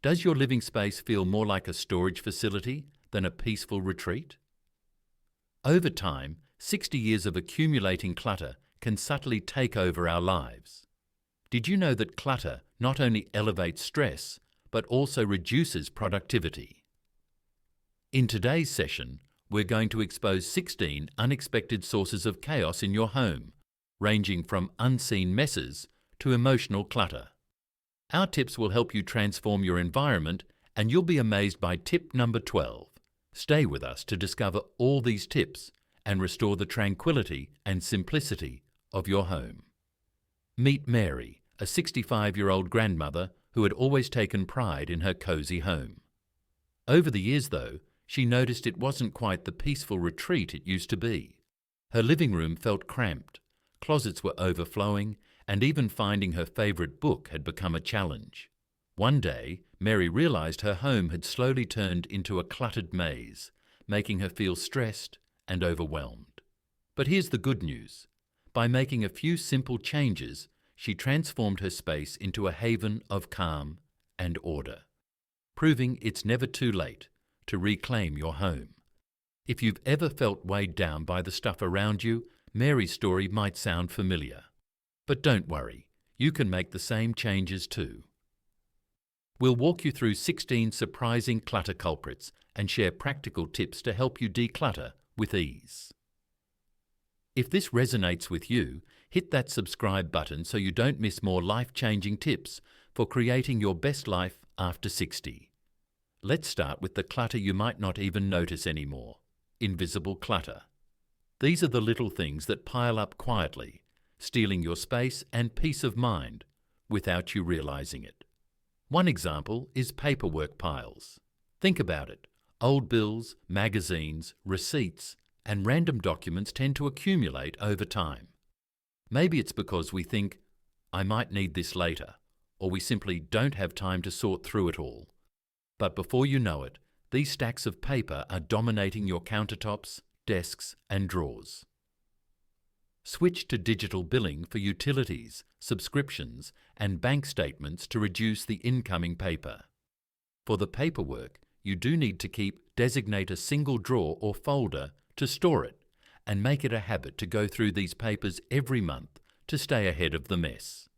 Does your living space feel more like a storage facility than a peaceful retreat? Over time, 60 years of accumulating clutter can subtly take over our lives. Did you know that clutter not only elevates stress, but also reduces productivity? In today's session, we're going to expose 16 unexpected sources of chaos in your home, ranging from unseen messes to emotional clutter. Our tips will help you transform your environment, and you'll be amazed by tip number 12. Stay with us to discover all these tips and restore the tranquility and simplicity of your home. Meet Mary, a 65-year-old grandmother who had always taken pride in her cozy home. Over the years, though, she noticed it wasn't quite the peaceful retreat it used to be. Her living room felt cramped, closets were overflowing, and even finding her favorite book had become a challenge. One day, Mary realized her home had slowly turned into a cluttered maze, making her feel stressed and overwhelmed. But here's the good news. By making a few simple changes, she transformed her space into a haven of calm and order, proving it's never too late to reclaim your home. If you've ever felt weighed down by the stuff around you, Mary's story might sound familiar. But don't worry, you can make the same changes too. We'll walk you through 16 surprising clutter culprits and share practical tips to help you declutter with ease. If this resonates with you, hit that subscribe button so you don't miss more life-changing tips for creating your best life after 60. Let's start with the clutter you might not even notice anymore: invisible clutter. These are the little things that pile up quietly, stealing your space and peace of mind without you realizing it. One example is paperwork piles. Think about it. Old bills, magazines, receipts, and random documents tend to accumulate over time. Maybe it's because we think, I might need this later, or we simply don't have time to sort through it all. But before you know it, these stacks of paper are dominating your countertops, desks, and drawers. Switch to digital billing for utilities, subscriptions, and bank statements to reduce the incoming paper. For the paperwork, you do need to designate a single drawer or folder to store it, and make it a habit to go through these papers every month to stay ahead of the mess.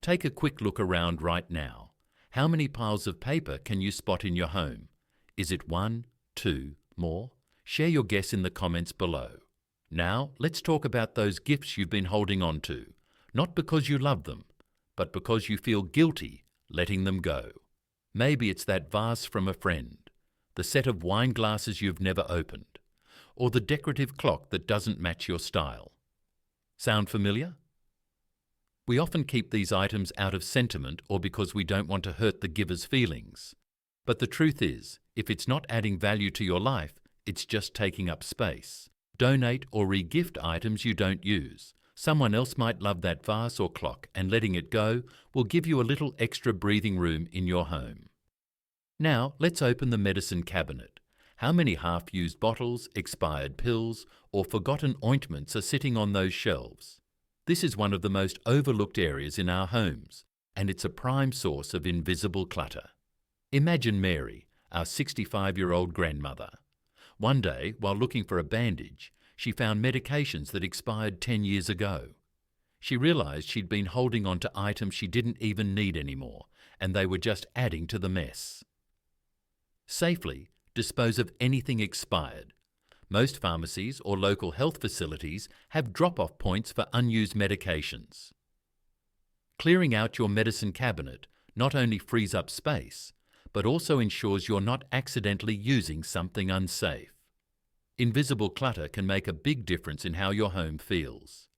Take a quick look around right now. How many piles of paper can you spot in your home? Is it 1, 2, more? Share your guess in the comments below. Now, let's talk about those gifts you've been holding on to, not because you love them, but because you feel guilty letting them go. Maybe it's that vase from a friend, the set of wine glasses you've never opened, or the decorative clock that doesn't match your style. Sound familiar? We often keep these items out of sentiment or because we don't want to hurt the giver's feelings. But the truth is, if it's not adding value to your life, it's just taking up space. Donate or re-gift items you don't use. Someone else might love that vase or clock, and letting it go will give you a little extra breathing room in your home. Now, let's open the medicine cabinet. How many half-used bottles, expired pills, or forgotten ointments are sitting on those shelves? This is one of the most overlooked areas in our homes, and it's a prime source of invisible clutter. Imagine Mary, our 65-year-old grandmother. One day, while looking for a bandage, she found medications that expired 10 years ago. She realized she'd been holding on to items she didn't even need anymore, and they were just adding to the mess. Safely dispose of anything expired. Most pharmacies or local health facilities have drop-off points for unused medications. Clearing out your medicine cabinet not only frees up space, but also ensures you're not accidentally using something unsafe. Invisible clutter can make a big difference in how your home feels.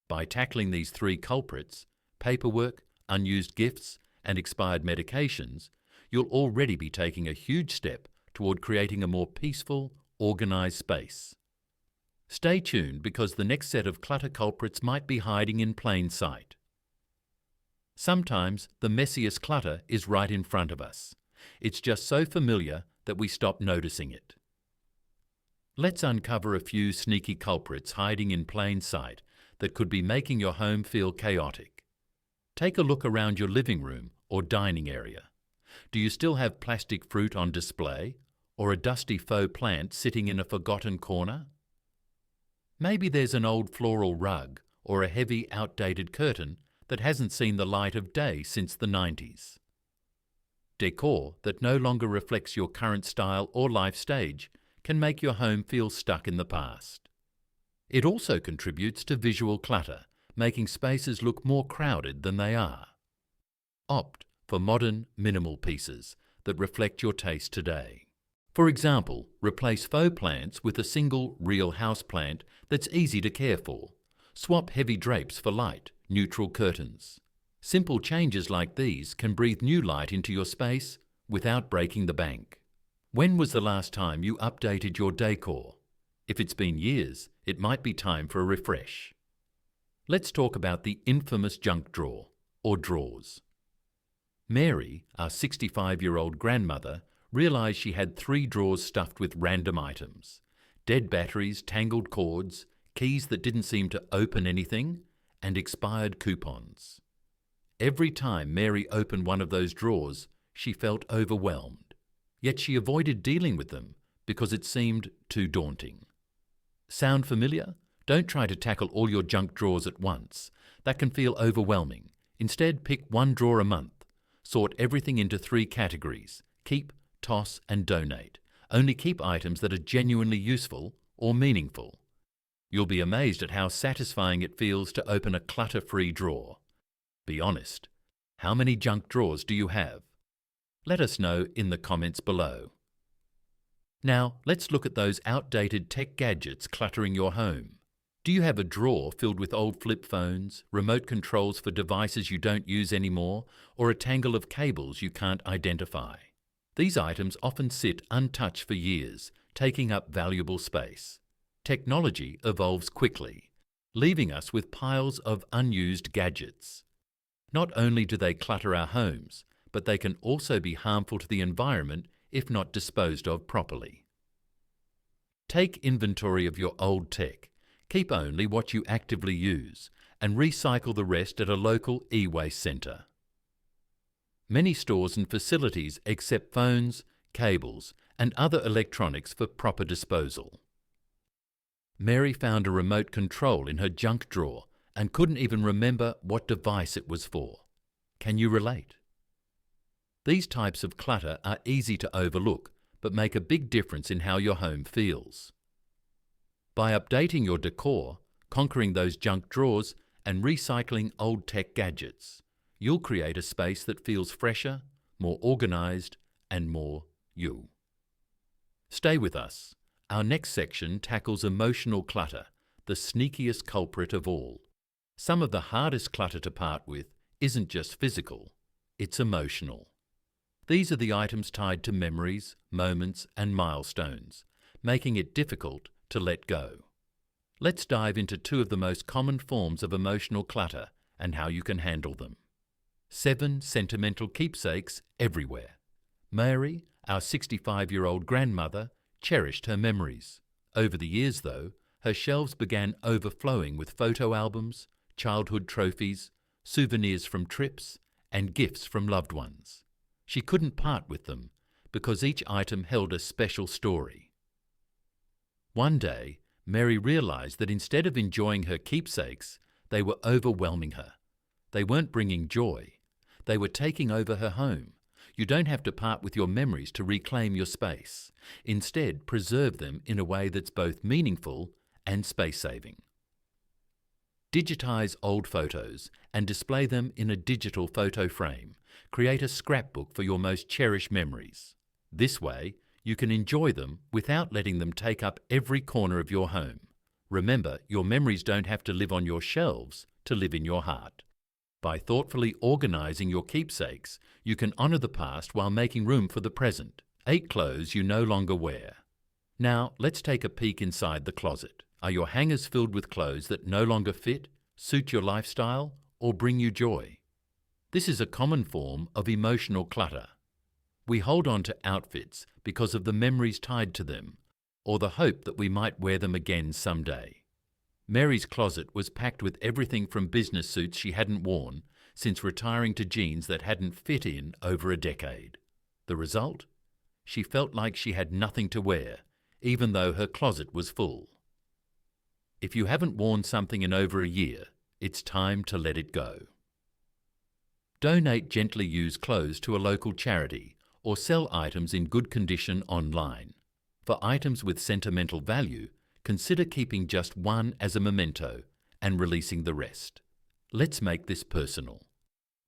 By tackling these 3 culprits, paperwork, unused gifts, and expired medications, you'll already be taking a huge step toward creating a more peaceful, organized space. Stay tuned because the next set of clutter culprits might be hiding in plain sight. Sometimes the messiest clutter is right in front of us. It's just so familiar that we stop noticing it. Let's uncover a few sneaky culprits hiding in plain sight that could be making your home feel chaotic. Take a look around your living room or dining area. Do you still have plastic fruit on display, or a dusty faux plant sitting in a forgotten corner? Maybe there's an old floral rug or a heavy, outdated curtain that hasn't seen the light of day since the 90s. Decor that no longer reflects your current style or life stage can make your home feel stuck in the past. It also contributes to visual clutter, making spaces look more crowded than they are. Opt for modern, minimal pieces that reflect your taste today. For example, replace faux plants with a single, real houseplant that's easy to care for. Swap heavy drapes for light, neutral curtains. Simple changes like these can breathe new light into your space without breaking the bank. When was the last time you updated your decor? If it's been years, it might be time for a refresh. Let's talk about the infamous junk drawer, or drawers. Mary, our 65-year-old grandmother, realised she had 3 drawers stuffed with random items: dead batteries, tangled cords, keys that didn't seem to open anything, and expired coupons. Every time Mary opened one of those drawers, she felt overwhelmed. Yet she avoided dealing with them because it seemed too daunting. Sound familiar? Don't try to tackle all your junk drawers at once. That can feel overwhelming. Instead, pick 1 drawer a month. Sort everything into 3 categories: keep, toss, and donate. Only keep items that are genuinely useful or meaningful. You'll be amazed at how satisfying it feels to open a clutter-free drawer. Be honest. How many junk drawers do you have? Let us know in the comments below. Now, let's look at those outdated tech gadgets cluttering your home. Do you have a drawer filled with old flip phones, remote controls for devices you don't use anymore, or a tangle of cables you can't identify? These items often sit untouched for years, taking up valuable space. Technology evolves quickly, leaving us with piles of unused gadgets. Not only do they clutter our homes, but they can also be harmful to the environment if not disposed of properly. Take inventory of your old tech. Keep only what you actively use, and recycle the rest at a local e-waste centre. Many stores and facilities accept phones, cables, and other electronics for proper disposal. Mary found a remote control in her junk drawer and couldn't even remember what device it was for. Can you relate? These types of clutter are easy to overlook, but make a big difference in how your home feels. By updating your decor, conquering those junk drawers, and recycling old tech gadgets, you'll create a space that feels fresher, more organised, and more you. Stay with us. Our next section tackles emotional clutter, the sneakiest culprit of all. Some of the hardest clutter to part with isn't just physical, it's emotional. These are the items tied to memories, moments, and milestones, making it difficult to let go. Let's dive into 2 of the most common forms of emotional clutter and how you can handle them. 7 sentimental keepsakes everywhere. Mary, our 65-year-old grandmother, cherished her memories. Over the years, though, her shelves began overflowing with photo albums, childhood trophies, souvenirs from trips, and gifts from loved ones. She couldn't part with them because each item held a special story. One day, Mary realised that instead of enjoying her keepsakes, they were overwhelming her. They weren't bringing joy. They were taking over her home. You don't have to part with your memories to reclaim your space. Instead, preserve them in a way that's both meaningful and space-saving. Digitize old photos and display them in a digital photo frame. Create a scrapbook for your most cherished memories. This way, you can enjoy them without letting them take up every corner of your home. Remember, your memories don't have to live on your shelves to live in your heart. By thoughtfully organising your keepsakes, you can honour the past while making room for the present. 8 clothes you no longer wear. Now, let's take a peek inside the closet. Are your hangers filled with clothes that no longer fit, suit your lifestyle, or bring you joy? This is a common form of emotional clutter. We hold on to outfits because of the memories tied to them, or the hope that we might wear them again someday. Mary's closet was packed with everything from business suits she hadn't worn since retiring to jeans that hadn't fit in over a decade. The result? She felt like she had nothing to wear, even though her closet was full. If you haven't worn something in over a year, it's time to let it go. Donate gently used clothes to a local charity or sell items in good condition online. For items with sentimental value, consider keeping just one as a memento and releasing the rest. Let's make this personal.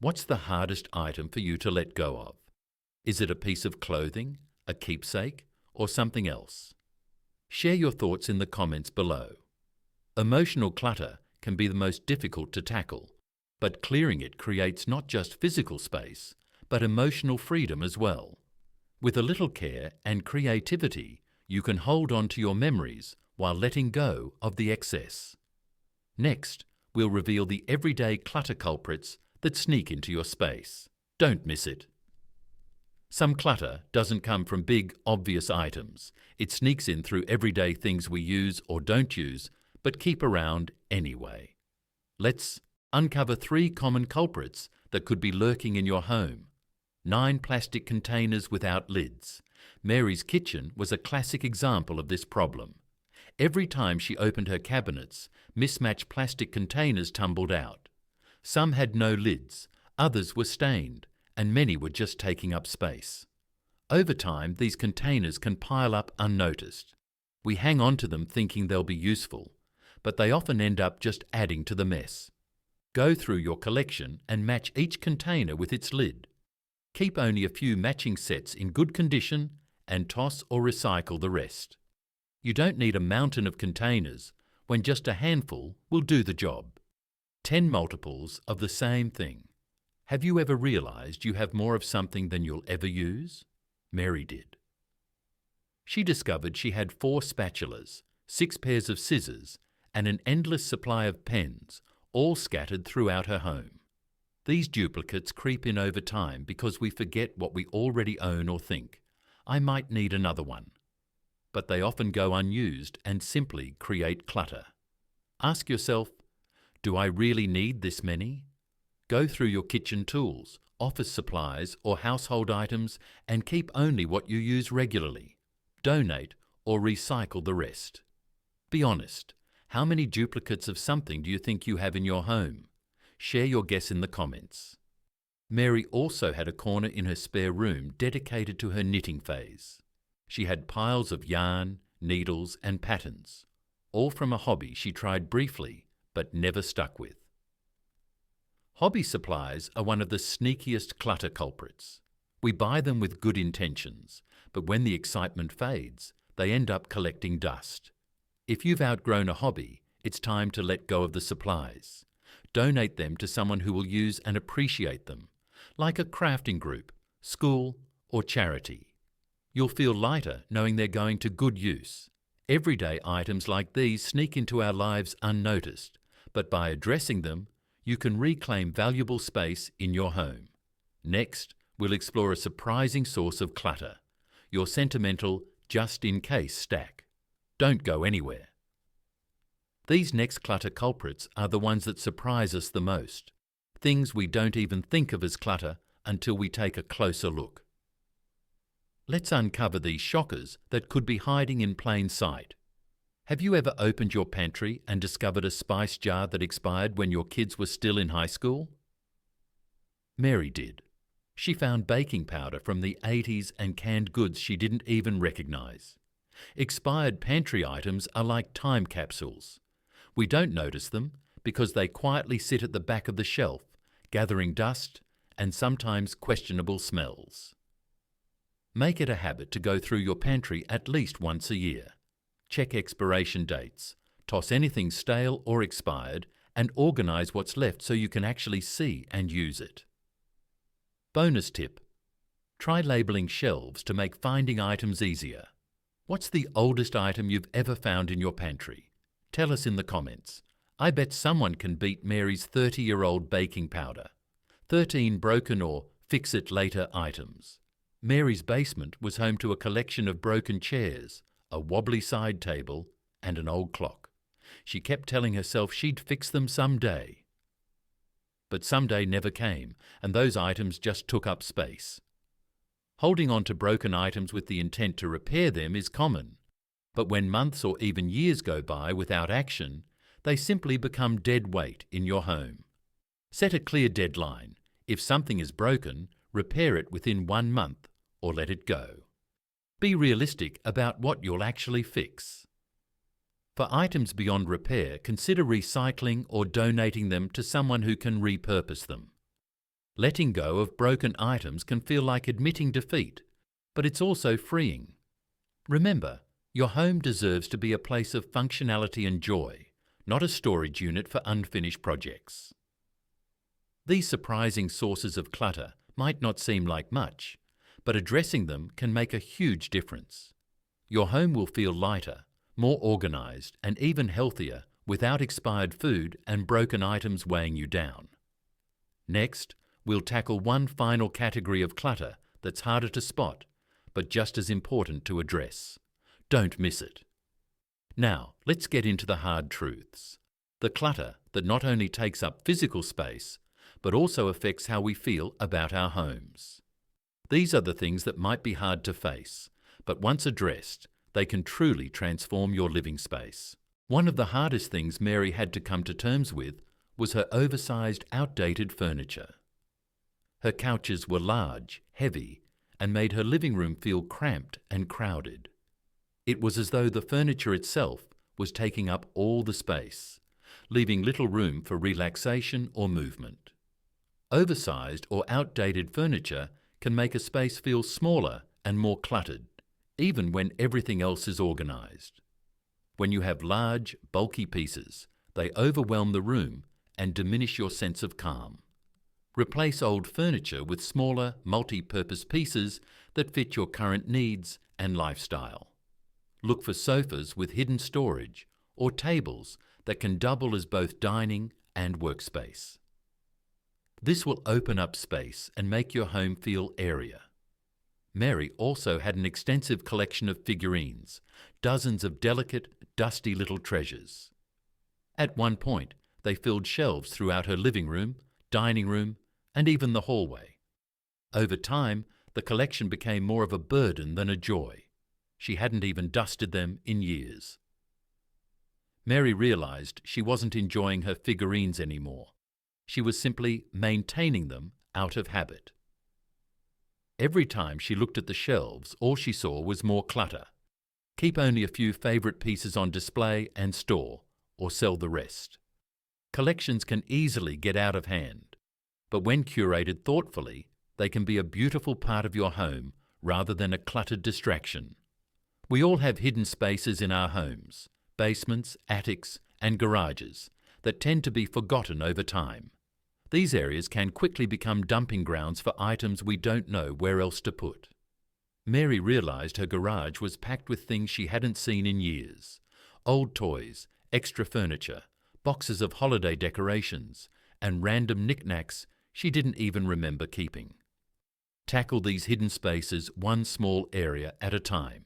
What's the hardest item for you to let go of? Is it a piece of clothing, a keepsake, or something else? Share your thoughts in the comments below. Emotional clutter can be the most difficult to tackle, but clearing it creates not just physical space, but emotional freedom as well. With a little care and creativity, you can hold on to your memories while letting go of the excess. Next, we'll reveal the everyday clutter culprits that sneak into your space. Don't miss it. Some clutter doesn't come from big, obvious items. It sneaks in through everyday things we use or don't use, but keep around anyway. Let's uncover 3 common culprits that could be lurking in your home. 9 plastic containers without lids. Mary's kitchen was a classic example of this problem. Every time she opened her cabinets, mismatched plastic containers tumbled out. Some had no lids, others were stained, and many were just taking up space. Over time, these containers can pile up unnoticed. We hang on to them thinking they'll be useful, but they often end up just adding to the mess. Go through your collection and match each container with its lid. Keep only a few matching sets in good condition and toss or recycle the rest. You don't need a mountain of containers when just a handful will do the job. 10 multiples of the same thing. Have you ever realized you have more of something than you'll ever use? Mary did. She discovered she had 4 spatulas, 6 pairs of scissors, and an endless supply of pens, all scattered throughout her home. These duplicates creep in over time because we forget what we already own or think, I might need another one. But they often go unused and simply create clutter. Ask yourself, do I really need this many? Go through your kitchen tools, office supplies or household items and keep only what you use regularly. Donate or recycle the rest. Be honest, how many duplicates of something do you think you have in your home? Share your guess in the comments. Mary also had a corner in her spare room dedicated to her knitting phase. She had piles of yarn, needles and patterns, all from a hobby she tried briefly but never stuck with. Hobby supplies are one of the sneakiest clutter culprits. We buy them with good intentions, but when the excitement fades, they end up collecting dust. If you've outgrown a hobby, it's time to let go of the supplies. Donate them to someone who will use and appreciate them, like a crafting group, school, or charity. You'll feel lighter knowing they're going to good use. Everyday items like these sneak into our lives unnoticed, but by addressing them, you can reclaim valuable space in your home. Next, we'll explore a surprising source of clutter, your sentimental just-in-case stack. Don't go anywhere. These next clutter culprits are the ones that surprise us the most, things we don't even think of as clutter until we take a closer look. Let's uncover these shockers that could be hiding in plain sight. Have you ever opened your pantry and discovered a spice jar that expired when your kids were still in high school? Mary did. She found baking powder from the 80s and canned goods she didn't even recognize. Expired pantry items are like time capsules. We don't notice them because they quietly sit at the back of the shelf, gathering dust and sometimes questionable smells. Make it a habit to go through your pantry at least once a year. Check expiration dates, toss anything stale or expired, and organize what's left so you can actually see and use it. Bonus tip: try labeling shelves to make finding items easier. What's the oldest item you've ever found in your pantry? Tell us in the comments. I bet someone can beat Mary's 30-year-old baking powder. 13 broken or fix-it-later items. Mary's basement was home to a collection of broken chairs, a wobbly side table, and an old clock. She kept telling herself she'd fix them someday. But someday never came, and those items just took up space. Holding on to broken items with the intent to repair them is common, but when months or even years go by without action, they simply become dead weight in your home. Set a clear deadline. If something is broken, repair it within 1 month or let it go. Be realistic about what you'll actually fix. For items beyond repair, consider recycling or donating them to someone who can repurpose them. Letting go of broken items can feel like admitting defeat, but it's also freeing. Remember, your home deserves to be a place of functionality and joy, not a storage unit for unfinished projects. These surprising sources of clutter might not seem like much, but addressing them can make a huge difference. Your home will feel lighter, more organized, and even healthier without expired food and broken items weighing you down. Next, we'll tackle one final category of clutter that's harder to spot, but just as important to address. Don't miss it. Now, let's get into the hard truths. The clutter that not only takes up physical space, but also affects how we feel about our homes. These are the things that might be hard to face, but once addressed, they can truly transform your living space. One of the hardest things Mary had to come to terms with was her oversized, outdated furniture. Her couches were large, heavy, and made her living room feel cramped and crowded. It was as though the furniture itself was taking up all the space, leaving little room for relaxation or movement. Oversized or outdated furniture can make a space feel smaller and more cluttered, even when everything else is organized. When you have large, bulky pieces, they overwhelm the room and diminish your sense of calm. Replace old furniture with smaller, multi-purpose pieces that fit your current needs and lifestyle. Look for sofas with hidden storage or tables that can double as both dining and workspace. This will open up space and make your home feel airier. Mary also had an extensive collection of figurines, dozens of delicate, dusty little treasures. At one point, they filled shelves throughout her living room, dining room, and even the hallway. Over time, the collection became more of a burden than a joy. She hadn't even dusted them in years. Mary realized she wasn't enjoying her figurines anymore. She was simply maintaining them out of habit. Every time she looked at the shelves, all she saw was more clutter. Keep only a few favorite pieces on display and store, or sell the rest. Collections can easily get out of hand, but when curated thoughtfully, they can be a beautiful part of your home rather than a cluttered distraction. We all have hidden spaces in our homes, basements, attics, and garages that tend to be forgotten over time. These areas can quickly become dumping grounds for items we don't know where else to put. Mary realized her garage was packed with things she hadn't seen in years. Old toys, extra furniture, boxes of holiday decorations, and random knickknacks she didn't even remember keeping. Tackle these hidden spaces one small area at a time.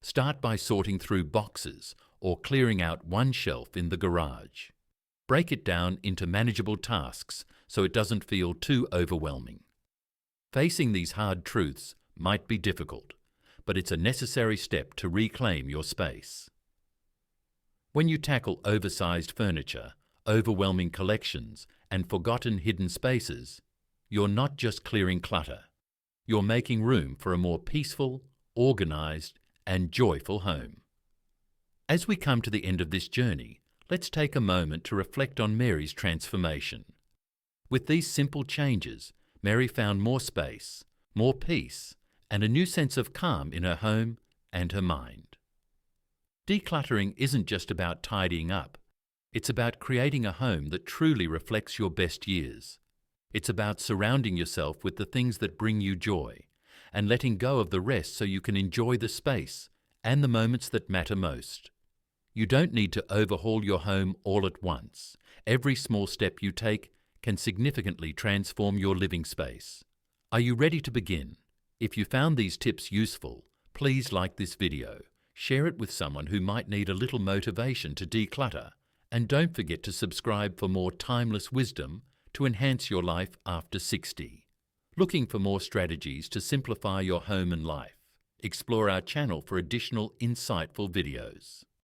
Start by sorting through boxes or clearing out one shelf in the garage. Break it down into manageable tasks so it doesn't feel too overwhelming. Facing these hard truths might be difficult, but it's a necessary step to reclaim your space. When you tackle oversized furniture, overwhelming collections, and forgotten hidden spaces, you're not just clearing clutter. You're making room for a more peaceful, organized, and joyful home. As we come to the end of this journey, let's take a moment to reflect on Mary's transformation. With these simple changes, Mary found more space, more peace, and a new sense of calm in her home and her mind. Decluttering isn't just about tidying up. It's about creating a home that truly reflects your best years. It's about surrounding yourself with the things that bring you joy and letting go of the rest so you can enjoy the space and the moments that matter most. You don't need to overhaul your home all at once. Every small step you take can significantly transform your living space. Are you ready to begin? If you found these tips useful, please like this video, share it with someone who might need a little motivation to declutter, and don't forget to subscribe for more timeless wisdom to enhance your life after 60. Looking for more strategies to simplify your home and life? Explore our channel for additional insightful videos.